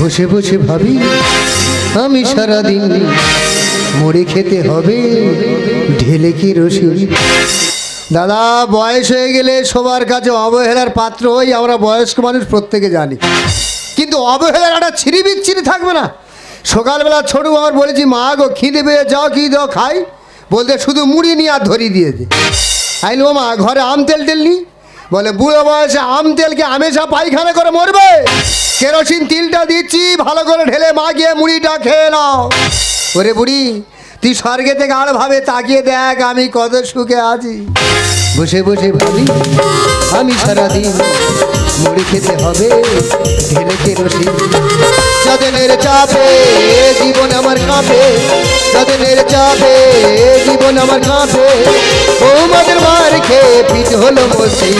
বসে বসে ভাবি আমি সারাদিন মুড়ি খেতে হবে ঢেলে কি রসুন। দাদা বয়স হয়ে গেলে সবার কাছে অবহেলার পাত্র হই আমরা, বয়স্ক মানুষ প্রত্যেকে জানি, কিন্তু অবহেলার একটা ছিঁড়ি বিচ্ছিরি থাকবে না। সকালবেলা ছোট আমার বলেছি মা গো খিদে পেয়ে যাও, কি দাও খাই, বলতে শুধু মুড়ি নিয়ে আর ধরিয়ে দিয়েছে। আইলো মা ঘরে আম তেল টেল নি, বলে বুড়ো বয়সে আম তেলকে আমেশা পায়খানা করে মরবে, কেরোসিন তেলটা দিচ্ছি ভালো করে ঢেলে মাখিয়ে মুড়িটা খেয়ে নাও। ওরে বুড়ি তুই স্বর্গে থেকে আর ভাবে তাকিয়ে দেখ আমি কত সুখে আছি। বসে বসে ভাবি আমি সারাদিন মুড়ি খেতে হবে ঢেলে কেরোসিন। যাদের চাপে জীবন আমার কাঁপে, যাদের চাপে জীবন আমার কাঁপে, বৌমাদের মার খেয়ে পিঠ হলো বসে।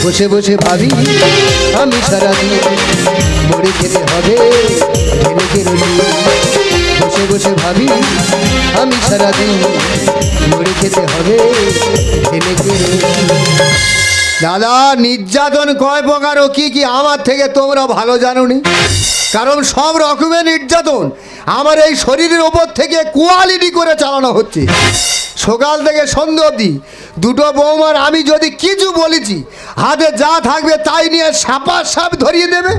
বসে বসে ভাবি আমি সারাদিন মুড়ি খেতে হবে ঢেলে কেরোসিন। বসে বসে ভাবি আমি সারাদিন মুড়ি খেতে হবে ঢেলে কেরোসিন। দাদা নির্যাতন কয় প্রকার ও কি কি আমার থেকে তোমরা ভালো জানোনি, কারণ সব রকমের নির্যাতন আমার এই শরীরের ওপর থেকে কোয়ালিটি করে চালানো হচ্ছে। সকাল থেকে সন্ধ্যা অবধি দুটো বৌমার আমি যদি কিছু বলেছি হাতে যা থাকবে তাই নিয়ে সাপা সাপ ধরিয়ে দেবে।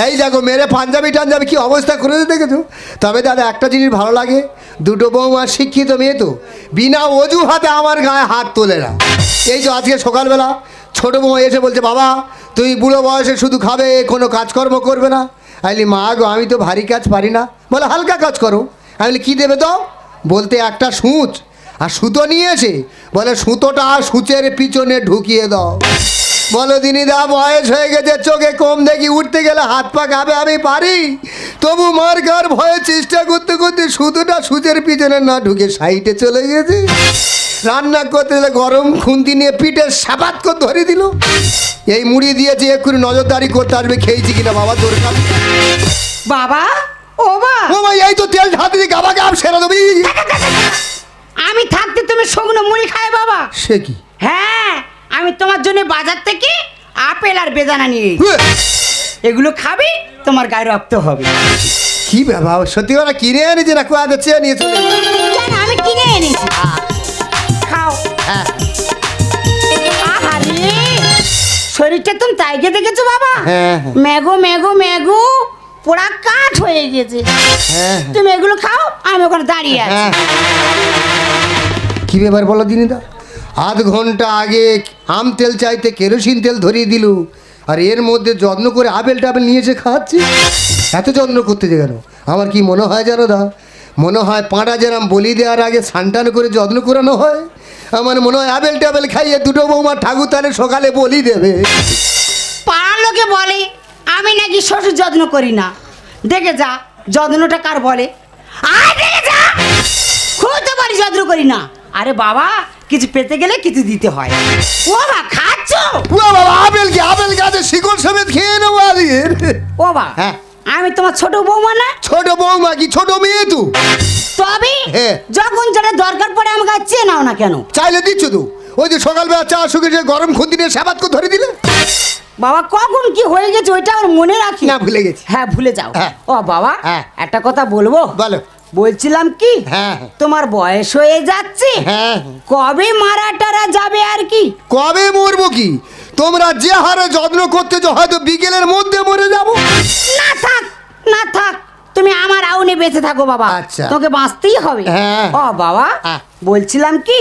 এই দেখো মেরে পাঞ্জাবি টাঞ্জাবি কি অবস্থা করে দেখেছো। তবে দাদা একটা জিনিস ভালো লাগে, দুটো বৌমা শিক্ষিত মেয়ে তো বিনা অজুহাতে আমার গায়ে হাত তোলে না। এই যে আজকে সকালবেলা ছোটো বৌমা এসে বলছে বাবা তুমি বুড়ো বয়সে শুধু খাবে কোনো কাজকর্ম করবে না। আইলি মা গো আমি তো ভারী কাজ পারি না, বলে হালকা কাজ করো। আমি কী দেবে তো, বলতে একটা সূচ আর সুতো নিয়ে এসে বলে সুতোটা সূচের পিছনে ঢুকিয়ে দাও। বলো দিনিদা বয়স হয়ে গেছে চোখে কম দেখি, উঠতে গেলে হাত পা কাঁপে, আমি পারি, তবু মার কার ভয়ে চেষ্টা করতে করতে সুতোটা সূচের পিছনে না ঢুকে সাইডে চলে গেছে। রান্না করতে গেলে গরম খুন্তি নিয়ে পিঠে সাবাত করে ধরে দিল। এই মুড়ি দিয়েছে এক্ষুনি নজরদারি করতে আসবে খেয়েছি কিনা বাবা দরকার। বাবা ও মা এই তো তেল ঢালতে দিয়ে গাবা গাব সেরা দেবি। আমি থাকতে তুমি শুকনো মুড়ি খায় বাবা? সে কি? হ্যাঁ আমি তোমার জন্য বাজার থেকে আপেল আর বেদানা নিয়ে এগুলো খাবি তোমার গায়ে রক্ত হবে। কি বাবা সত্যি কথা কিনে এনেছে না কোয়া চেয়ে নিয়েছো? আমি কিনে এনেছি, খাও। আরে শরীরটা তুমি তাইকে দেখেছো বাবা? ম্যাগো ম্যাগো ম্যাগো পোড়া কাঠ হয়ে গেছে। তুমি এগুলো খাও আমি ওখানে দাঁড়িয়ে আছি। কি ব্যাপার বলো দিনিদা, আধ ঘন্টা আগে আম তেল চাইতে কেরোসিন তেল ধরিয়ে দিল, আর এর মধ্যে যত্ন করে আপেল টাপেল নিয়েছে খাওয়াচ্ছি। এত যত্ন করতে যে কেন? আমার কি মনে হয় জানো দা, মনে হয় পাঁটা যেরাম বলি দেওয়ার আগে সানটান করে যত্ন করানো হয়, আমার মনে হয় আপেল টাপেল খাইয়ে দুটো বৌমা ঠাকুর তাহলে সকালে বলি দেবে। পাড়ার লোকে বলে আমি নাকি শ্বশুর যত্ন করি না, দেখে যা যত্নটা কার বলে। আর দেখে যা খুব তো বাড়ি যত্ন করি না। আরে বাবা কিছু পেতে গেলে কিছু দিতে হয়। ও মা খাচ্ছ? ও বাবা আপেল কি আপেল গাছে শিকড় সমেত খেয়ে নেবো আজকে। ও বা হ্যাঁ আমি তোমার ছোট বৌমা না? ছোট বৌমা কি ছোট মেয়ে তো? তবে যখন যেটা দরকার পড়ে আমাকে চেয়ে নাও না কেন? চাইলে দিচ্ছ তো, ওই যে সকালবেলা চা শুকিয়ে গরম খুন্তি নিয়ে সাবাত করে ধরে দিলে। বাবা কখন কি হয়ে গেছে ওইটা আমার মনে রাখি না, ভুলে গেছি। হ্যাঁ ভুলে যাও। ও বাবা একটা কথা বলবো? বলো। বলছিলাম কি তোমার বয়স হয়ে যাচ্ছে, কবে মারা টারা যাবে আর কি? কবে মরবো কি, তোমরা যে হারে যত্ন করতেছো হয়তো বিকেলের মধ্যে মরে যাবো। না থাক না থাক, তুমি আমার আউনে বেঁচে থাকো বাবা। আচ্ছা তোকে বাঁচতেই হবে। ও বাবা বলছিলাম কি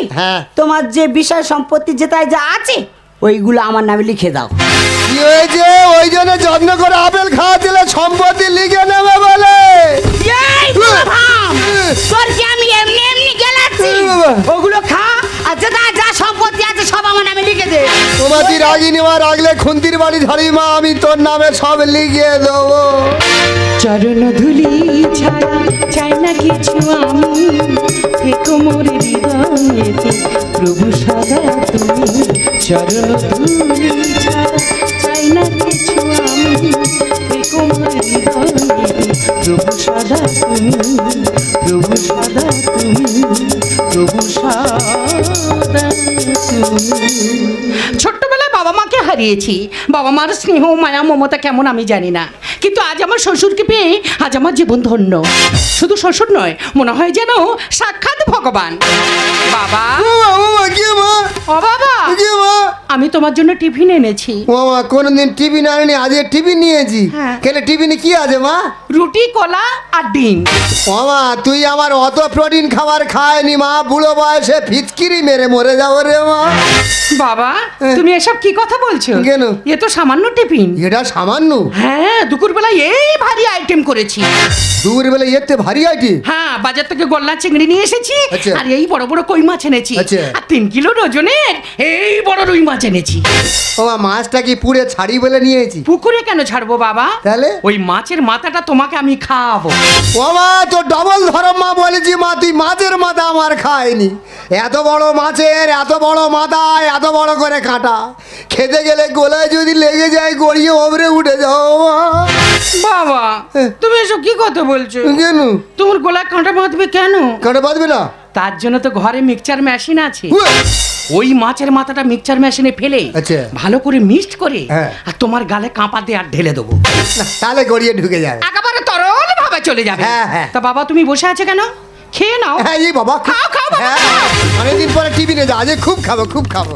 তোমার যে বিষয় সম্পত্তি যেটাই যা আছে ওইগুলো আমার নামে লিখে দাও। কি হয়েছে? ওই জন্য যত্ন করে আপেল খাওয়া দিলে সম্পত্তি লিখে নেবে বলে। তোর কি আমি এমনি এমনি গেলাচ্ছি? ওগুলো খা আর যেটা যা সম্পত্তি আছে সব আমার নামে লিখে দে। তোমার তুই রাগিনি মা, রাগলে খুন্তির বাড়ি ধরি মা, আমি তোর নামে সব লিখে দেবো। চরণ ধুলি ছাড়া চাই না কিছু আমি, থেকো মোর হৃদয়েতে প্রভু সদা তুমি। চরণ ধুলি ছাড়া চাই না কিছু আমি, থেকো মোর হৃদয়েতে প্রভু সদা তুমি, প্রভু সদা তুমি, প্রভু সদা তুমি। ছোট্টবেলায় বাবা মাকে হারিয়েছি, বাবা মার স্নেহ মায়া মমতা কেমন আমি জানি না, কিন্তু আজ আমার শ্বশুরকে পেয়ে আজ আমার জীবন ধন্য। শুধু শ্বশুর নয়, মনে হয় যেন সাক্ষাৎ ভগবান। বাবা, কি মা? ও বাবা, কি মা? আমি তোমার জন্য টিফিন এনেছি। মামা কোনদিন টিভি না আনি, আজকে টিভি নিয়েছি। হ্যাঁ। কেন টিফিনে কি আছে মা? রুটি, কলা আর ডিম। মামা তুই আমার অত প্রোটিন খাবার খায়নি মা, বুড়ো বয়সে ফিচকিরি মেরে মরে যাবো রে মা। বাবা, তুমি এসব কি কথা বলছো? কেন? এ তো সামান্য টিফিন। এটা সামান্য? হ্যাঁ, দুপুরবেলা এই ভারী আইটেম করেছি। দুপুর বেলা এতে ভারী আইটি? হ্যাঁ, বাজার থেকে গলনা চিংড়ি নিয়ে এসেছি। আচ্ছা। আর এই বড় বড় কই মাছ এনেছি। আচ্ছা। আর 3 কিলো ওজনের এই বড় রুই মাছ এনেছি। মামা মাছটা কি পুড়ে ছাড়ি বলে নিয়েছি? পুকুরে কেন ছাড়বো বাবা? তাহলে? ওই মাছের মাথাটা তোমাকে আমি খাওয়াবো। মামা তো ডবল ধরম মা, বলেছি মা তুই মাছের মাথা আমার খায়নি। এত বড় মাছের এত বড় মাথা, এত বড় করে কাঁটা, খেতে গেলে গোলায় যদি লেগে যায় গড়িয়ে ওবরে উঠে যাও মা। বাবা, তুমি এসব কি কথা বলছো? কেন? তোমার গলায় কাঁটা বাঁধবে কেন? কাঁটা বাঁধবে না? তার জন্য তো ঘরে মিক্সচার মেশিন আছে। ওই মাছের মাথাটা মিক্সচার মেশিনে ফেলে আচ্ছা। ভালো করে মিক্সড করে হ্যাঁ। আর তোমার গালে কাঁপা দিয়ে আর ঢেলে দেবো। না, তাহলে গড়িয়ে ঢুকে যাবে। একেবারে তরল ভাবে চলে যাবে। হ্যাঁ, হ্যাঁ। তা বাবা, তুমি বসে আছো কেন? খেয়ে নাও। হ্যাঁ এই বাবা খাও, খাও বাবা, হ্যাঁ, খাও। অনেকদিন পরে টিভি নিয়ে যা, আজ খুব খাবো খুব খাবো।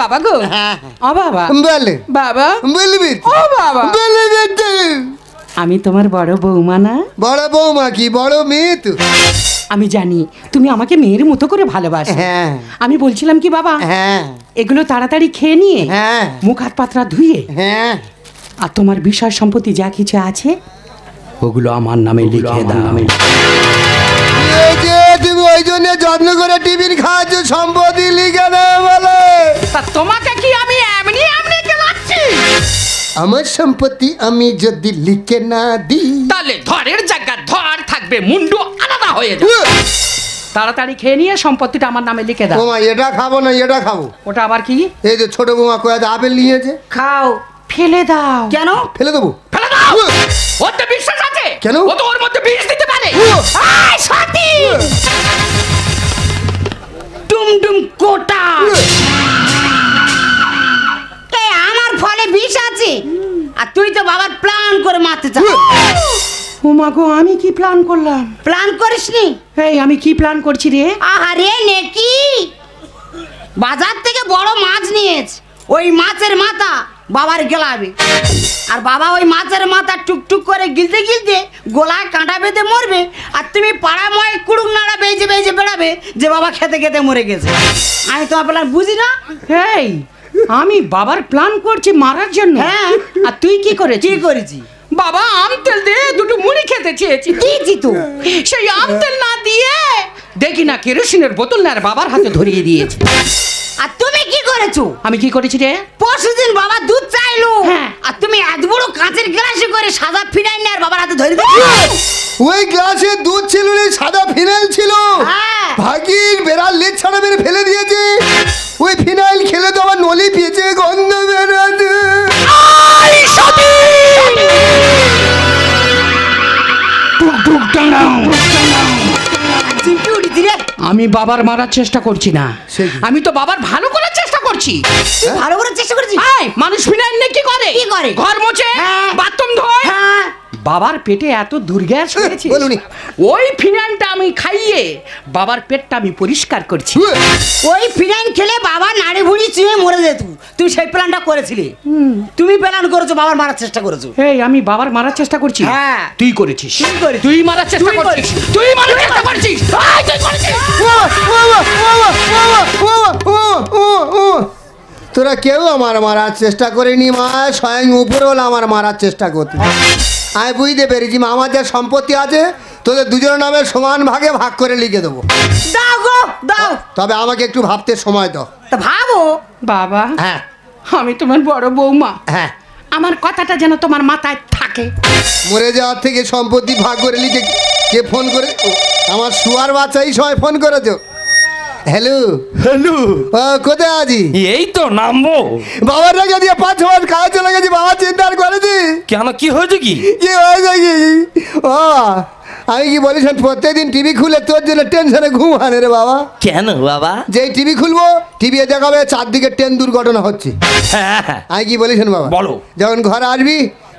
বাবা গো। হ্যাঁ। ও বাবা, বলে বাবা, বলবি? ও বাবা, বলবি তুই? আমি তোমার বড় বৌমা না? বড় বৌমা কি বড় মেয়ে তো? আমি জানি তুমি আমাকে মেয়ের মতো করে ভালোবাসো। হ্যাঁ আমি বলছিলাম কি বাবা, হ্যাঁ এগুলো তাড়াতাড়ি খেয়ে নিয়ে হ্যাঁ মুখ হাত পাতরা ধুয়ে হ্যাঁ আর তোমার বিষয় সম্পত্তি যা কিছু আছে ওগুলো আমার নামে লিখে দাও। এই যে তুমি ওই জন্য যত্ন করে টিফিন খাওয়াচ্ছ, সম্পত্তি লিখে নেবে বলে। তা তোমাকে কি আমি এমনি এমনি গেলাচ্ছি? আমার সম্পত্তি আমি যদি লিখে না দিই, তাহলে ধরের জায়গা ধর থাকবে, মুন্ডু আলাদা হয়ে যাবে। তাড়াতাড়ি খেয়ে নিয়ে সম্পত্তিটা আমার নামে লিখে দাও। বৌমা এটা খাবো না এটা খাবো। ওটা আবার কি? এই যে ছোট বৌমা কয়েকটা আপেল নিয়েছে, খাও। ফেলে দাও। কেন? ফেলে দেবো? ফেলে দাও। ওর তো বিশ্বাস আছে। কেন? ও তো ওর মধ্যে বিষ দিতে পারে। আয় সতী, ডুমডুম কোটা। এই আমার ফলে বিষ আছে আর তুই তো বাবার প্ল্যান করে মারতে চাস। ও মা গো, আমি কি প্ল্যান করলাম? প্ল্যান করিসনি? এই আমি কি প্ল্যান করছি রে? আহারে নেকি, বাজার থেকে বড় মাছ নিয়েছে, ওই মাছের মাথা বাবার গেলাবে, আর বাবা ওই মাছের মাথা টুকটুক করে গিলতে গিলতে গোলায় কাঁটা বেঁধে মরবে, আর তুমি পাড়াময় কুড়ুক নাড়া বেজে বেজে বেড়াবে যে বাবা খেতে খেতে মরে গেছে। আমি তোমার প্ল্যান বুঝি না? এই আমি বাবার প্ল্যান করছি মারার জন্য। হ্যাঁ। আর তুই কি করেছিস? কি করেছি? বাবা আম তেল দিয়ে দুটো মুড়ি খেতে চেয়েছি। দিয়েছি তো। সেই আম তেল না দিয়ে দেখি না কেরোসিনের বোতল না বাবার হাতে ধরিয়ে দিয়েছে। আর তুমি কি করেছো? আমি কি করেছি রে? পরশুদিন বাবা দুধ চাইলো, হ্যাঁ। আর তুমি এত বড় কাঁচের গ্লাসে করে সাদা ফিনাইল আর বাবার হাতে ধরে দিয়েছো। ওই গ্লাসে দুধ ছিল না, সাদা ফিনাইল ছিল। হ্যাঁ। ভাগির বেড়াল লেজ ছাড়া মেরে ফেলে দিয়েছে। ওই ফিনাইল খেলে তো আমার নলি পেঁচে গন্ধ বেরোতে। চিমটি উঠি দিলে আমি বাবার মারার চেষ্টা করছি না, সে কি? আমি তো বাবার ভালো করার চেষ্টা করছি। ভালো করে চেষ্টা করেছি। আয়, মানুষ ফিনাইল নিয়ে কি করে? কি করে? ঘর মোছে, হ্যাঁ। বাথরুম ধোয়। হ্যাঁ। বাবার পেটে এত দুর্গ্যাস হয়েছে, বলুনি। ওই ফিনাইলটা আমি খাইয়ে বাবার পেটটা আমি পরিষ্কার করছি। ওই ফিনাইল খেলে বাবা নাড়ি ভুড়ি চুয়ে মরে যেত, তুমি সেই প্ল্যানটা করেছিলে। তুমি প্ল্যান করেছো, বাবার মারার চেষ্টা করেছো। এই আমি বাবার মারার চেষ্টা করছি। হ্যাঁ। তুই করেছিস। তুই করেছিস। তুই মারার চেষ্টা তুই করছিস। করেছিস। তুই মারার চেষ্টা করছিস। আয়, তুই করেছিস। তোরা কেউ আমার মারার চেষ্টা করেনি মা, স্বয়ং উপরওয়ালা আমার মারার চেষ্টা করতে। আমি বুঝতে পেরেছি মা, আমার যা সম্পত্তি আছে তোদের দুজনের নামে সমান ভাগে ভাগ করে লিখে দেবো। দাও গো দাও। তবে আমাকে একটু ভাবতে সময় দাও। তা ভাবো। বাবা, হ্যাঁ আমি তোমার বড় বৌমা, হ্যাঁ, আমার কথাটা যেন তোমার মাথায় থাকে। মরে যাওয়ার থেকে সম্পত্তি ভাগ করে লিখে কে ফোন করে? ও, আমার শুয়ার বাচ্চাই সবাই ফোন করেছো। হ্যালো হ্যালো, কোথায় আছি? এই তো নামবো। বাবার রেখে দিয়ে 5 মাস কাজ চলে গেছি, বাবা চিন্তা করেছি। কেন, কি হয়েছে কি? কি হয়েছে কি? ও আমি কি বলিস, প্রত্যেকদিন টিভি খুলে তোর জন্য টেনশনে ঘুম হানে রে বাবা। কেন বাবা? যেই টিভি খুলবো টিভি দেখাবে চারদিকে ট্রেন দুর্ঘটনা হচ্ছে। হ্যাঁ, আমি কি বলিস বাবা, বলো। যখন ঘরে আসবি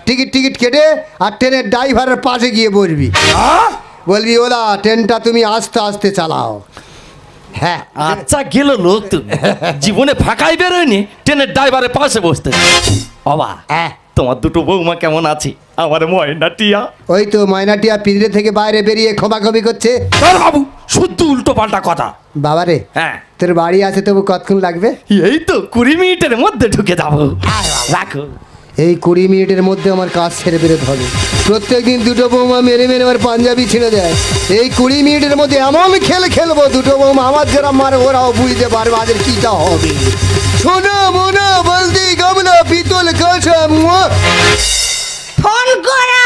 টিকিট কেটে আর ট্রেনের ড্রাইভারের পাশে গিয়ে বসবি, বলবি ওলা ট্রেনটা তুমি আস্তে আস্তে চালাও। হ্যাঁ, আচ্ছা গেল লোক তুমি জীবনে ফাঁকাই বেরোয়নি ট্রেনের ড্রাইভারের পাশে বসতে। বাবা হ্যাঁ। তোমার দুটো বৌমা কেমন আছে? আমার ময়না টিয়া। ওই তো ময়নাটিয়া পিঁজরে থেকে বাইরে বেরিয়ে ক্ষমাক্ষমি করছে। আর বাবু শুদ্ধ উল্টো পাল্টা কথা। বাবারে, হ্যাঁ তোর বাড়ি আছে তবু কতক্ষণ লাগবে? এই তো 20 মিনিটের মধ্যে ঢুকে যাবো। রাখো। এই 20 মিনিটের মধ্যে আমার কাজ ছেড়ে বেরোতে হবে। প্রত্যেকদিন দুটো বৌমা মেরে মেরে আমার পাঞ্জাবি ছিঁড়ে দেয়। এই 20 মিনিটের মধ্যে এমন খেলবো দুটো বৌমা আমার যারা মারে ওরাও বুঝতে পারবে আজের কিটা হবে। শোনো মোনা বলদি গামলা পিতল কাঁচা ফোন করা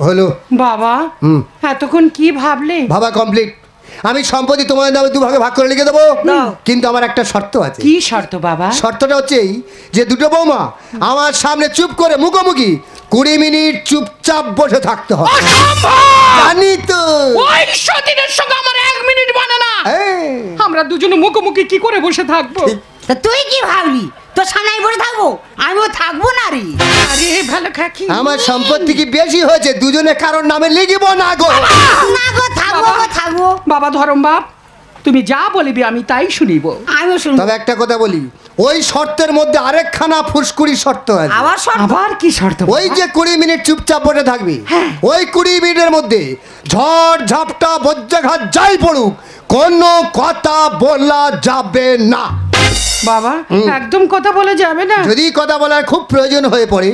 হলো। বাবা হুম। এতক্ষণ কি ভাবলে? ভাবা কমপ্লিট। আমি সম্পত্তি তোমার নামে দুভাগে ভাগ করে লিখে দেবো, কিন্তু আমার একটা শর্ত আছে। কি শর্ত বাবা? শর্তটা হচ্ছে এই যে দুটো বৌমা আমার সামনে চুপ করে মুখোমুখি 20 মিনিট চুপচাপ বসে থাকতে হবে। জানি তো। ওই সতীনের সঙ্গে আমার 1 মিনিট মানে না। এই, আমরা দুজনে মুখোমুখি কি করে বসে থাকবো? তা তুই কি ভাবলি তোর সামনে আমি বসে থাকবো? আমিও থাকবো না রে। আরে ভালো খাকি। আমার সম্পত্তি কি বেশি হয়েছে? দুজনে কারোর নামে লিখিব না গো। না গো, থাকবো গো, থাকবো। বাবা ধরম বাপ, তুমি যা বলবি আমি তাই শুনিব। আমিও শুনবো। তবে একটা কথা বলি, ওই শর্তের মধ্যে আরেকখানা ফুসকুড়ি শর্ত আছে। আবার শর্ত? আবার কি শর্ত? ওই যে 20 মিনিট চুপচাপ বসে থাকবি, ওই 20 মিনিটের মধ্যে ঝড় ঝাপটা বজ্রাঘাত যাই পড়ুক কোনো কথা বলা যাবে না। বাবা একদম কথা বলে যাবে না? যদি কথা বলার খুব প্রয়োজন হয়ে পড়ে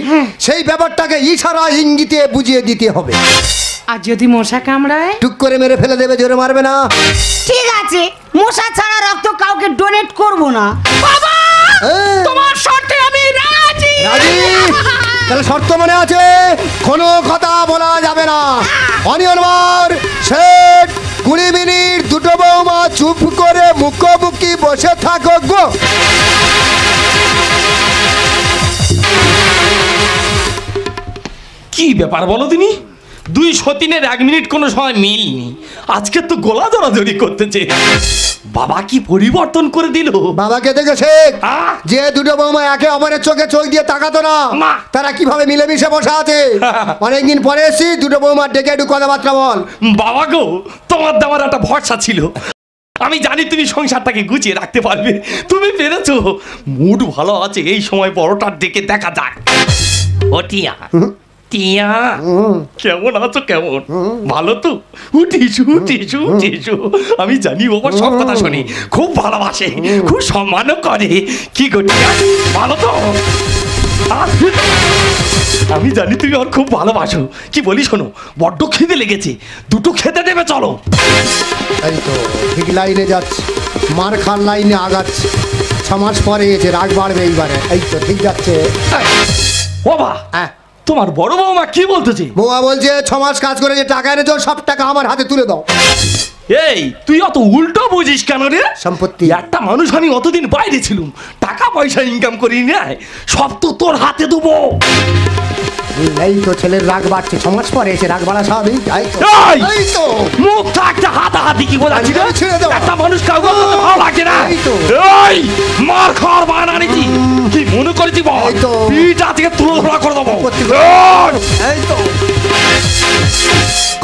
সেই ব্যাপারটাকে ইশারা ইঙ্গিতে বুঝিয়ে দিতে হবে। আর যদি মশা কামড়ায়? টুক করে মেরে ফেলে দেবে, জোরে মারবে না। ঠিক আছে, মশা ছাড়া রক্ত কাউকে ডোনেট করবো না। বাবা এই, তোমার শর্তে আমি রাজি। রাজি? তাহলে শর্ত মনে আছে, কোনো কথা বলা যাবে না। অনিয়ন মার সেট 20 মিনিট দুটো বৌমা চুপ করে মুখোমুখি বসে থাকো গো। কি ব্যাপার বলো তুমি? 2 সতীনের 1 মিনিট কোনো সময় মিলনি, আজকে তো গোলা জড়াজড়ি করতেছে। বাবা কি পরিবর্তন করে দিল। বাবাকে দেখেছে আহ! যে দুটো বৌমা একে অপরের চোখে চোখ দিয়ে তাকাতো না, মা! তারা কিভাবে মিলেমিশে বসে আছে। অনেকদিন পরে এসছি, দুটো বৌমা ডেকে একটু কথাবার্তা বল। বাবা গো, তোমার দেওয়ার একটা ভরসা ছিল, আমি জানি তুমি সংসারটাকে গুছিয়ে রাখতে পারবে, তুমি পেরেছো। মুড ভালো আছে, এই সময় বড়টার দিকে দেখা যাক। ও টিয়া, টিয়া কেমন আছো? কেমন ভালো তো? উঠিসু উঠিসু উঠিসু। আমি জানি ও আমার সব কথা শুনি, খুব ভালোবাসে, খুব সম্মানও করে। কি গো টিয়া, ভালো তো? আমি জানি তুমি ওর খুব ভালোবাসো। কি বলি শোনো, বড্ড খিদে লেগেছে, দুটো খেতে দেবে চলো। এই তো ঠিক লাইনে যাচ্ছে, মার খান লাইনে আগাচ্ছে। 6 মাস পরে গেছে, রাগ বাড়বে এইবারে। এই তো ঠিক যাচ্ছে। বাবা তোমার বড় বৌমা কি বলতেছে? বৌমা বলছে 6 মাস কাজ করে যে টাকা এনেছো সব টাকা আমার হাতে তুলে দাও। এই তুই অত উল্টো বুঝিস কেন রে? সম্পত্তি একটা মানুষ, আমি অতদিন বাইরে ছিলাম, টাকা পয়সা ইনকাম করি না, সব তো তোর হাতে দেবো। এই তো ছেলের রাগ বাড়ছে, 6 মাস পরে এসে রাগ বাড়া স্বাভাবিক। এই তো মুখ থাকতে হাতাহাতি কি বলাচ্ছি রে? ছেড়ে দাও। একটা মানুষ কাউকে বলতে ভালো লাগে না। এই তো। এই মার খাওয়ার বানা নিছি, কি মনে করেছি বল? এই তো। পিঠ আজকে তুলো ধরা করে দেবো। এই তো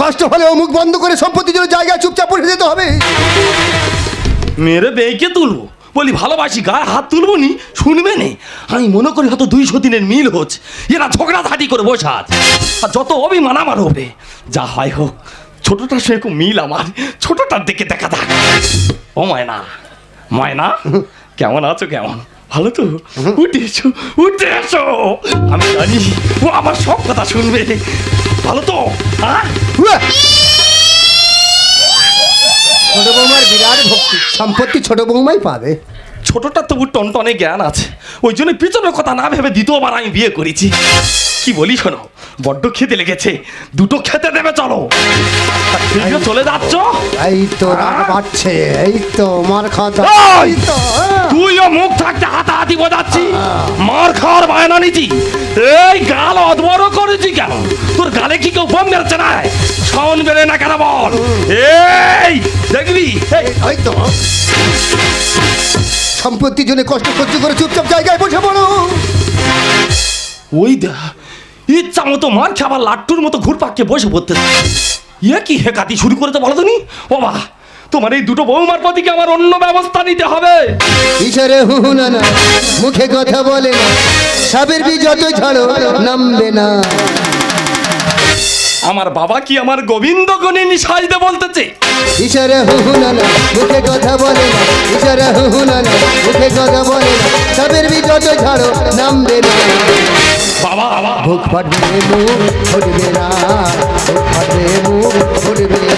কষ্ট হলেও মুখ বন্ধ করে সম্পত্তির জন্য জায়গায় চুপচাপ বসে যেতে হবে। মেরে বেঁকে তুলবো বলি ভালোবাসি, গায়ে হাত তুলবো নি, শুনবে নে। আমি মনে করি হয়তো 2 সতীনের মিল হচ্ছে, এরা ঝগড়াঝাটি করে বসে আছে, আর যত অভিমান আমার হবে। যা হয় হোক, ছোটটার সঙ্গে খুব মিল আমার, ছোটটার দিকে দেখা যাক। ও ময়না, ময়না কেমন আছো? কেমন ভালো তো? উঠে এসো, উঠে এসো। আমি জানি ও আমার সব কথা শুনবে। ভালো তো? হ্যাঁ, ছোট বৌমার বিরাট ভক্তি, সম্পত্তি ছোট বৌমাই পাবে। ছোটটা তবু টনটনে জ্ঞান আছে, ওই জন্য পিছনের কথা না ভেবে দ্বিতীয়বার আমি বিয়ে করেছি। কি বলি শোনো, বড্ড খেতে লেগেছে, দুটো খেতে দেবে চলো। চলে যাচ্ছ? এই তো রাগ বাড়ছে, এই তো মার খাওয়া। এই! তুইও মুখ থাকতে হাতাহাতি বোঝাচ্ছি, মার খাওয়ার বায়না নিচ্ছি। এই গাল অদবড় করেছি কেন? তোর গালে কি কেউ বোম মেরেছে না? সাউন্ড বেড়ে না কেন বল? এই দেখবি, এই তো সম্পত্তির জন্য কষ্ট সহ্য করে চুপচাপ জায়গায় বসে পড়ো। ওই দেখ ইচ্ছা মতো মার খেয়ে আবার লাট্টুর মতো ঘুরপাককে বসে পড়তে ইয়ে কি হেকাতি শুরু করেছে বলো তুমি? ও মা, তোমার এই দুটো বৌমার প্রতি কি আমার অন্য ব্যবস্থা নিতে হবে? ইশারে হুনা না, মুখে কথা বলে না, সাবের বি যত ঝাড়ো নামবে না। আমার বাবা কি আমার গোবিন্দ গণিনী সাজতে বলতেছে? ইশারে হুনা না, মুখে কথা বলে না, ইশারে হুনা না, মুখে কথা বলে না, সাবের বি যত ঝাড়ো নামবে না। বাবা বুক ফাটবে মুখ ফুটবে না, বুক ফাটবে মুখ ফুটবে না।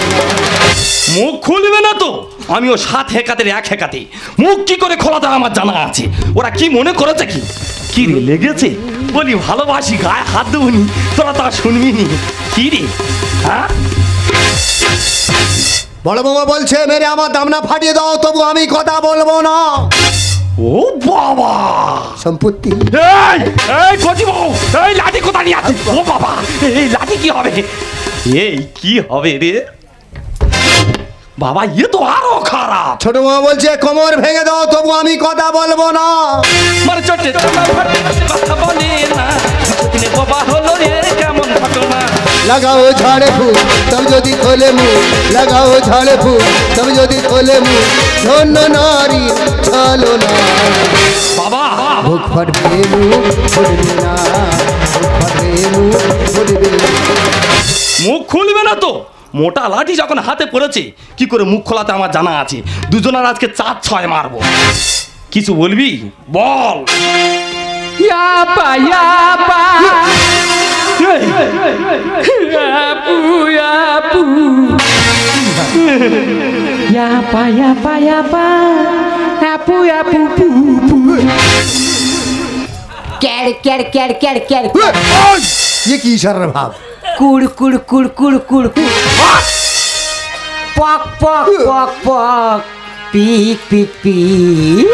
মুখ খুলবে না তো? আমিও 7 হেকাতের 1 হেকাতে মুখ কি করে খোলাতে আমার জানা আছে। ওরা কি মনে করেছে কি কি রে লেগেছে বলি ভালোবাসি গায়ে হাত দেবনি, তোরা তা শুনবি নি কি রে? হ্যাঁ, বড় বৌমা বলছে মেরে আমার দামনা ফাটিয়ে দাও, তবু আমি কথা বলবো না। ও বাবা, সম্পত্তি এই এই কচি বউ, এই লাঠি কোথা নিয়ে আছিস? ও বাবা, এই লাঠি কি হবে? এই কি হবে রে বাবা? ইয়ে তো আরো খারাপ। ছোট বৌমা বলছে কোমর ভেঙে দাও, তবু আমি কথা বলবো না। মানে চটে কথা বলে না, কিছুদিনে বাবা হলো রে কেমন ঘটনা। লাগাও ঝাড়ে ফুল তবে যদি খোলে মুখ, লাগাও ঝাড়ে ফুল তবে যদি খোলে মুখ, ধন্য নারী চলো না। বাবা বুক ফাটবে মুখ ফুটবে না, বুক ফাটবে মুখ ফুটবে না। মুখ খুলবে না তো? মোটা লাঠি যখন হাতে পড়েছে কি করে মুখ খোলাতে আমার জানা আছে। দুজনের আজকে 4-6 মারবো। কিছু বলবি বল। ইয়াপা ইয়াপা এই, আপু আপু ইয়াপা ইয়াপা ইয়াপা আপু আপু পু পু। ক্যাড় ক্যাড় ক্যাড় ক্যাড় ক্যাড় ये কি ইশারার ভাব? কুড় কুড় কুড় কুড় কুড় কুড়। পক পক পক পক পিক পিক পিক।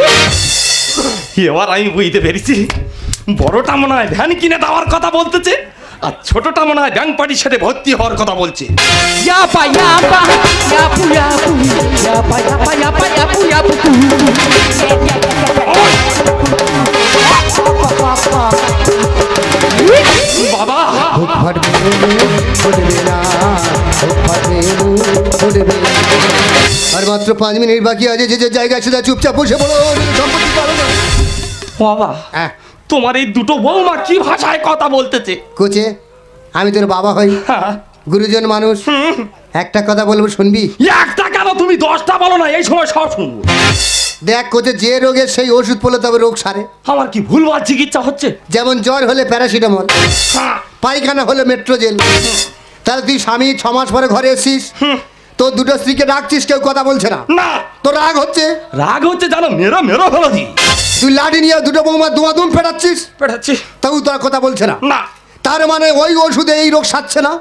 এবার আমি বুঝতে পেরেছি, বড়টা মনে হয় ভ্যান কিনে দেওয়ার কথা বলতেছে, আর ছোটটা মনে হয় ব্যাংক পার্টির সাথে ভর্তি হওয়ার কথা বলছে। ইয়াপা ইয়াপা ইয়াপু ইয়াপু ইয়াপা ইয়াপা ইয়াপা ইয়াপু ইয়াপু পু পু। বাবা বুক ফাটবে মুখ ফুটবে না, বুক ফাটবে মুখ ফুটবে না। আর মাত্র 5 মিনিট বাকি আছে, যে যে জায়গায় সেটা চুপচাপ বসে পড়ো, সম্পত্তি পাবে না। বাবা হ্যাঁ তোমার এই দুটো বৌমা কি ভাষায় কথা বলতেছে? কোচে আমি তোর বাবা হই, হ্যাঁ, গুরুজন মানুষ, একটা কথা বলবো শুনবি? একটা কেন তুমি 10টা বলো না, এই সময় সব শুনবো। দেখ কোচে, যে রোগের সেই ওষুধ পড়লে তবে রোগ সারে। আমার কি ভুলভাল চিকিৎসা হচ্ছে? যেমন জ্বর হলে প্যারাসিটামল, হ্যাঁ, পায়খানা হলে মেট্রোজেল। তাহলে তুই স্বামী 6 মাস পরে ঘরে এসছিস, তোর দুটো স্ত্রীকে ডাকছিস, কেউ কথা বলছে না, না তোর রাগ হচ্ছে। রাগ হচ্ছে জানো, মেরো মেরো হলো দি তুই লাঠি নিয়ে দুটো বৌমা দুমাদুম পেটাচ্ছিস, পেটাচ্ছি তবু তোর কথা বলছে না। না। তার মানে ওই ওষুধে এই রোগ সারছে না,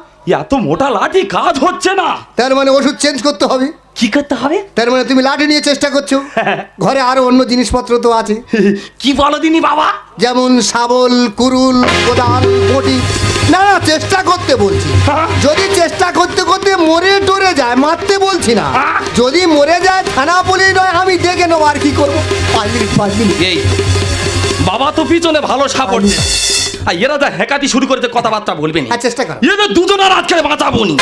এত মোটা লাঠি কাজ হচ্ছে না। তার মানে ওষুধ চেঞ্জ করতে হবে। কি করতে হবে? তার মানে তুমি লাঠি নিয়ে চেষ্টা করছো, ঘরে আরো অন্য জিনিসপত্র তো আছে, কি বলো দিনি বাবা? যেমন শাবল, কুরুল, কোদাল, বটি। না না, চেষ্টা করতে বলছি। হ্যাঁ। যদি চেষ্টা করতে করতে মরে টরে যায়, মারতে বলছি না, হ্যাঁ। যদি মরে যায় থানা পুলিশ নয়, আমি দেখে নেবো আর কি করবো। 5 মিনিট 5 মিনিট। এই বাবা তো পিছনে ভালো সাপোর্ট দে, আর এরা যা হেকাতি শুরু করেছে কথাবার্তা বলবে না। আর চেষ্টা কর। এদের দুজনের আজকে বাঁচাবো নি।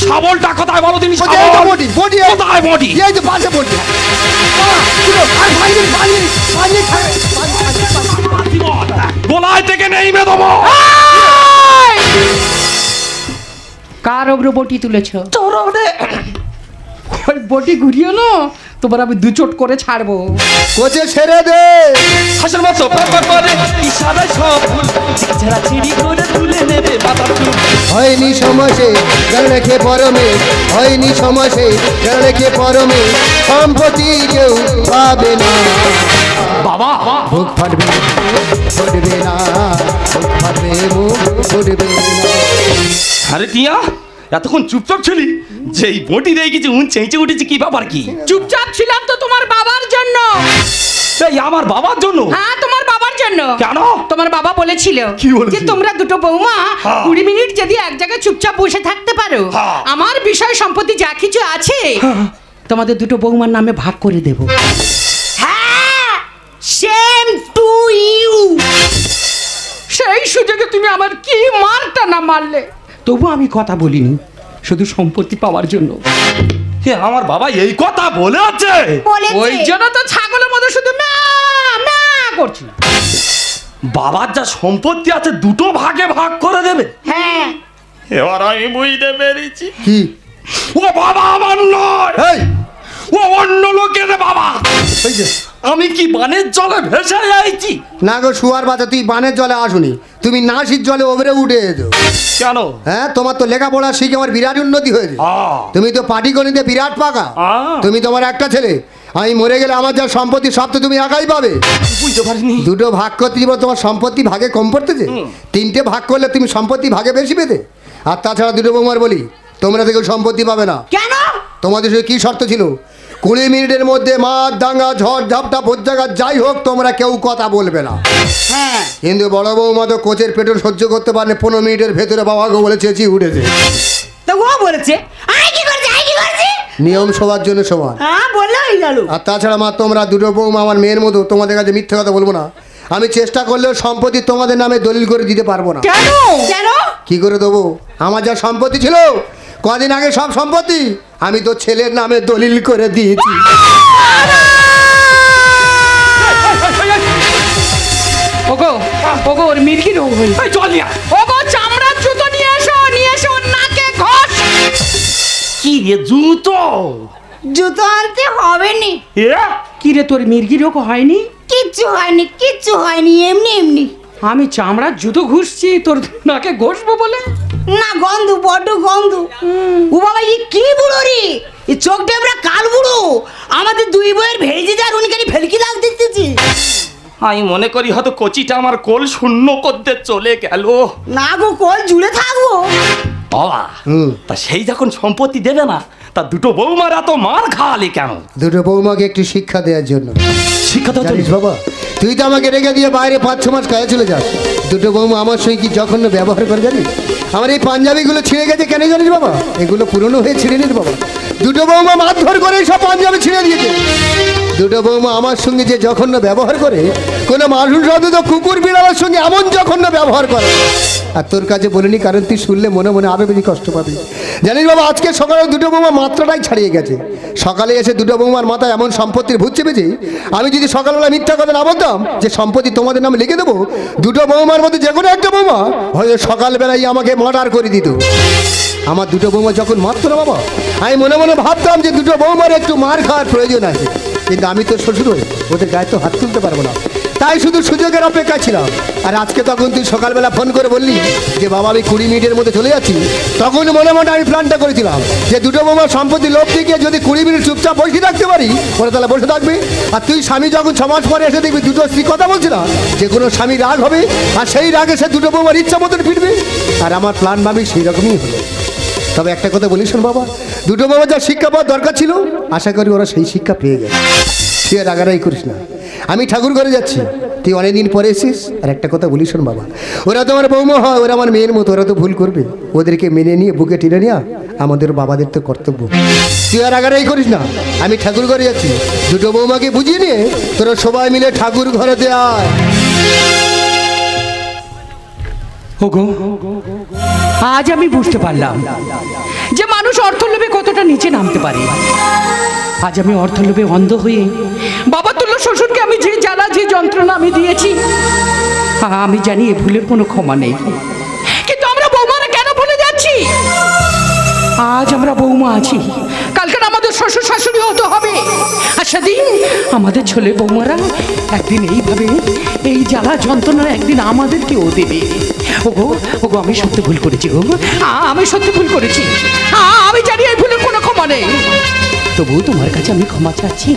শাবলটা কোথায় বলো দিনি? ওই যে এই তো বটি, বটি এই। কোথায় বটি? এই যে পাশে বটি। আর 5 মিনিট 5 মিনিট 5 মিনিট 5 মিনিট। গোলায় থেকে নেই মে দেবো। কার ওপর বটি তুলেছ? তোর ওরে ওই বটি ঘুরিও না, তোমার আমি 2 চোট করে ছাড়বো। কোচে ছেড়ে দে। হাসির মতো পাপা করে ইশারায় সব ভুল ছেড়া ছিড়ি করে তুলে নেবে মাথার চুল। হয়নি সমাসে গান রেখে পরমে, হয়নি সমাসে গান রেখে পরমে, সম্পত্তি কেউ পাবে না। বাবা বুক ফাটবে ফুটবে না, বুক ফাটবে মুখ ফুটবে না। আরে টিয়া, এতক্ষণ চুপচাপ ছিলি, যেই বটি দিয়ে কিছু চেঁচে উঠেছি, কি ব্যাপার কি? চুপচাপ ছিলাম তো তোমার বাবার জন্য। এই আমার বাবার জন্য? হ্যাঁ, তোমার বাবার জন্য। কেন? তোমার বাবা বলেছিল কি বলেছিল? যে তোমরা দুটো বৌমা হ্যাঁ। 20 মিনিট যদি এক জায়গায় চুপচাপ বসে থাকতে পারো, হ্যাঁ। আমার বিষয় সম্পত্তি যা কিছু আছে তোমাদের দুটো বৌমার নামে ভাগ করে দেব। হ্যাঁ, সেম টু ইউ। সেই সুযোগে তুমি আমার কি মারটা না মারলে, তবু আমি কথা বলিনি, শুধু সম্পত্তি পাওয়ার জন্য। হে আমার বাবা এই কথা বলেছে? ওই জন্য তো ছাগলের মতো শুধু ম্যা ম্যা করছি। বাবার যা সম্পত্তি আছে দুটো ভাগে ভাগ করে দেবে? হ্যাঁ। এবার আমি বুঝতে পেরেছি। কি? ও বাবা আমার নয়, এই ও অন্য লোকের বাবা। এই যে, আমি কি বানের জলে ভেসে যাইছি? না গো শুয়ার বাচ্চা, তুই বানের জলে আসুনি, তুমি নাসির জলে ওভরে উঠে এসো। কেন? হ্যাঁ, তোমার তো লেখাপড়া শিখে আমার বিরাট উন্নতি হয়েছে। তুমি তো পাটিগণিতে বিরাট পাকা। তুমি তোমার একটা ছেলে, আমি মরে গেলে আমার যা সম্পত্তি সব তো তুমি একাই পাবে। বুঝতে পারিনি। দুটো ভাগ করতে দিব, তোমার সম্পত্তি ভাগে কম পড়তেছে। তিনটে ভাগ করলে তুমি সম্পত্তি ভাগে বেশি পেতে। আর তাছাড়া দুটো বৌমার বলি, তোমরা থেকে সম্পত্তি পাবে না। কেন? তোমাদের সঙ্গে কি শর্ত ছিল? 20 মিনিটের মধ্যে মাঠ দাঙ্গা ঝড় ঝাপটা ভোজ্জাগা যাই হোক তোমরা কেউ কথা বলবে না। হ্যাঁ। কিন্তু বড় বৌমা তো কোচের পেট্রোল সহ্য করতে পারে 15 মিনিটের ভেতরে বাবাকে বলে চেঁচিয়ে উঠেছে। তো ও বলেছে আই কি করছি আই কি করছি, নিয়ম সবার জন্য সমান। হ্যাঁ বললে হয়ে গেল। আর তাছাড়া মা, তোমরা দুটো বৌমা আমার মেয়ের মতো, তোমাদের কাছে মিথ্যে কথা বলবো না। আমি চেষ্টা করলেও সম্পত্তি তোমাদের নামে দলিল করে দিতে পারবো না। কেন? কেন? কি করে দেবো? আমার যা সম্পত্তি ছিল কদিন আগে সব সম্পত্তি আমি তো ছেলের নামে দলিল করে দিয়েছি। ওগো ওগো, ওর মির্কি রোগ হয়েছে। এই চল নিয়া। ওগো চামড়ার জুতো নিয়ে এসো ওর নাকে ঘষ। কি রে জুতো? জুতো আনতে হবে নি। এ কি রে, তোর মির্কি রোগ হয়নি? কিচ্ছু হয়নি, কিচ্ছু হয়নি, এমনি এমনি। আমি চামড়ার জুতো ঘুষছি তোর নাকে ঘষবো বলে? না, গন্ধ, বড্ড গন্ধ। ও বাবা, এই কি বুড়ো রে, এই চোখ টেবরা কাল বুড়ো। আমাদের দুই বইয়ের ভেজে যার উনিখানি ফেলকি দাগ দেখতেছি। আমি মনে করি হয়তো কচিটা আমার কোল শূন্য করতে চলে গেল। না গো, কল জুড়ে থাকবো। বাবা, তা সেই যখন সম্পত্তি দেবে না, তা দুটো বৌমার এত মার খাওয়ালে কেন? দুটো বৌমাকে একটু শিক্ষা দেওয়ার জন্য। শিক্ষা তো জানিস বাবা, তুই তো আমাকে রেখে দিয়ে বাইরে 5-6 মাস কাজে চলে যাস। দুটো বৌমা আমার সঙ্গে কি জঘন্য ব্যবহার করে জানিস? আমার এই পাঞ্জাবিগুলো ছিঁড়ে গেছে কেন জানিস বাবা? এগুলো পুরনো হয়ে ছিঁড়ে নিস বাবা। দুটো বৌমা মারধর করে সব পাঞ্জাবি ছিঁড়ে দিয়েছে। দুটো বৌমা আমার সঙ্গে যে জঘন্য ব্যবহার করে, কোনো মানুষ তো কুকুর বিড়ালের সঙ্গে এমন জঘন্য ব্যবহার করে। আর তোর কাছে বলিনি কারণ তুই শুনলে মনে মনে আরো বেশি কষ্ট পাবি। জানিস বাবা, আজকে সকালে দুটো বৌমা মাত্রাটাই ছাড়িয়ে গেছে। সকালে এসে দুটো বৌমার মাথায় এমন সম্পত্তির ভূত চেপেছে, আমি যদি সকালবেলা মিথ্যা কথা না বলতাম যে সম্পত্তি তোমাদের নামে লিখে দেবো, দুটো বৌমার মধ্যে যে কোনো একটা বৌমা হয়তো সকালবেলায় আমাকে মার্ডার করে দিত। আমার দুটো বৌমা যখন মারতো না বাবা, আমি মনে মনে ভাবতাম যে দুটো বৌমার একটু মার খাওয়ার প্রয়োজন আছে। কিন্তু আমি তো শ্বশুর হই, ওদের গায়ে তো হাত তুলতে পারবো না, তাই শুধু সুযোগের অপেক্ষা ছিলাম। আর আজকে তখন তুই সকালবেলা ফোন করে বললি যে বাবা আমি 20 মিনিটের মধ্যে চলে যাচ্ছি, তখন মনে মনে আমি প্ল্যানটা করেছিলাম যে দুটো বৌমার সম্পত্তি লোভ দিকে যদি 20 মিনিট চুপচাপ বসে থাকতে পারি, ওরা তাহলে বসে থাকবে। আর তুই স্বামী যখন 6 মাস পরে এসে দেখবি দুটো স্ত্রী কথা বলছে না, যে কোনো স্বামী রাগ হবে, আর সেই রাগে সে দুটো বৌমার ইচ্ছা মতন ফিরবে। আর আমার প্ল্যান ভাবি সেই রকমই হলো। তবে একটা কথা বলিস বাবা, দুটো বাবা যা শিক্ষা পাওয়ার দরকার ছিল, আশা করি ওরা সেই শিক্ষা পেয়ে গেছে। তুই আর রাগারাই করিস না, আমি ঠাকুর ঘরে যাচ্ছি, তুই অনেকদিন পরে এসিস। আর একটা কথা বলিস বাবা, ওরা তো আমার বৌমা হয়, ওরা আমার মেয়ের মতো, ওরা তো ভুল করবে, ওদেরকে মেনে নিয়ে বুকে টেনে নেওয়া আমাদের বাবাদের তো কর্তব্য। তুই আর রাগারাই করিস না, আমি ঠাকুর ঘরে যাচ্ছি, দুটো বৌমাকে বুঝিয়ে নিয়ে তোরা সবাই মিলে ঠাকুর ঘরে দেয়। ওগো, আজ আমি বুঝতে পারলাম যে মানুষ অর্থলোভে কতটা নিচে নামতে পারে। আজ আমি অর্থলোভে অন্ধ হয়ে বাবা তুল্য শ্বশুরকে আমি যে জ্বালা যে যন্ত্রণা আমি দিয়েছি, আমি জানি এ ভুলের কোনো ক্ষমা নেই। কিন্তু আমরা বৌমারা কেন ভুলে যাচ্ছি? আজ আমরা বৌমা আছি, কালকে আমাদের শ্বশুর শাশুড়ি হতে হবে। আর সেদিন আমাদের ছেলে বৌমারা একদিন এইভাবে এই জ্বালা যন্ত্রণা একদিন আমাদেরকেও দেবে। ওগো ওগো, আমি সত্যি ভুল করেছি গো, আমি সত্যি ভুল করেছি। আমি জানি এই ভুলের কোনো ক্ষমা নেই, তবুও তোমার কাছে আমি ক্ষমা চাচ্ছি।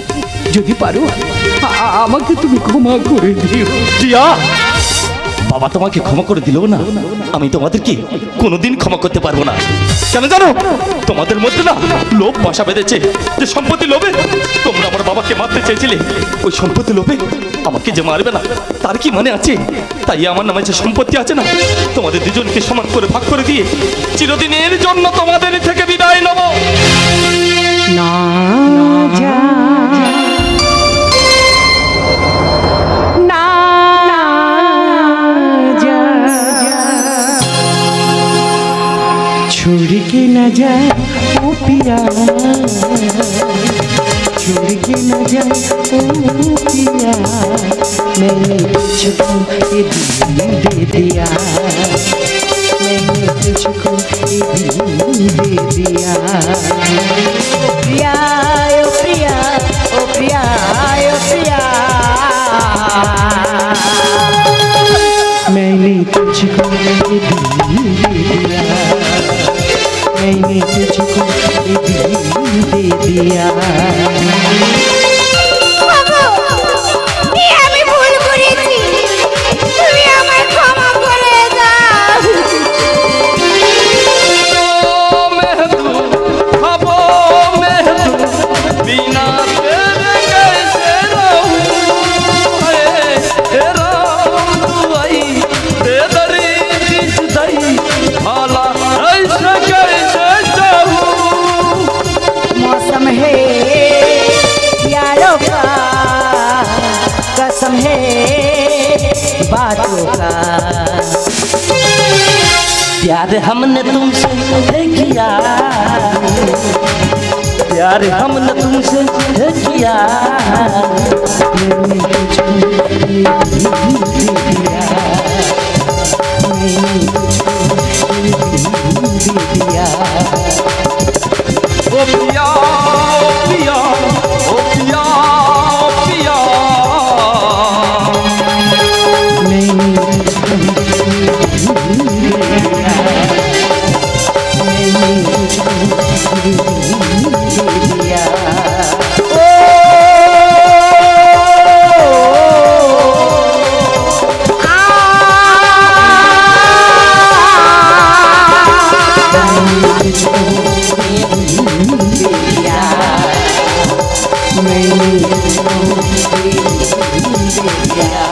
যদি পারো আমাকে তুমি ক্ষমা করে দিও। টিয়া, বাবা তোমাকে ক্ষমা করে দিল না, আমি তোমাদেরকে কোনোদিন ক্ষমা করতে পারবো না। কেন জানো? তোমাদের মধ্যে না লোভ বাসা বেঁধেছে, যে সম্পত্তি লোভে তোমরা আমার বাবাকে মারতে চেয়েছিলে। ওই সম্পত্তি লোভে আমাকে যে মারবে না তার কি মানে আছে? তাই আমার নামে যে সম্পত্তি আছে না, তোমাদের দুজনকে সমান করে ভাগ করে দিয়ে চিরদিনের জন্য তোমাদের থেকে বিদায় নেব। না যা না যা छोड़ के न जाए ओ पिया, छोड़ के न जाए ओ पिया, मैंने तुझको ये दिल दे दिया, मैंने तुझको ये दिल दे दिया। ओ प्रिया, ओ प्रिया, ओ प्रिया, ओ प्रिया, मैंने तुझको ये दिल दे दिया, मैंने तुझको ये दिल दे दिया। আমি ভুল করেছি, তুমি আমায় ক্ষমা করে দাও। मेहदू खबो मेहदू बिना तेरे कैसे रहूं, हे राम दुआई दे दरी जुदाई भला ऐसे कैसे जाऊं। मौसम है प्यारों का, कसम है बातों का, प्यार हमने तुमसे है किया, प्यार हमने तुमसे है किया, मैंने तुझको ये दिल दे दिया, मैंने तुझको ये दिल दे दिया। ओ पिया ओ पिया ओ पिया ओ पिया, मैंने तुझको ये दिल दे दिया, मैंने तुझको ये दिल दे दिया। मैंने तुझको ये दिल दे दिया,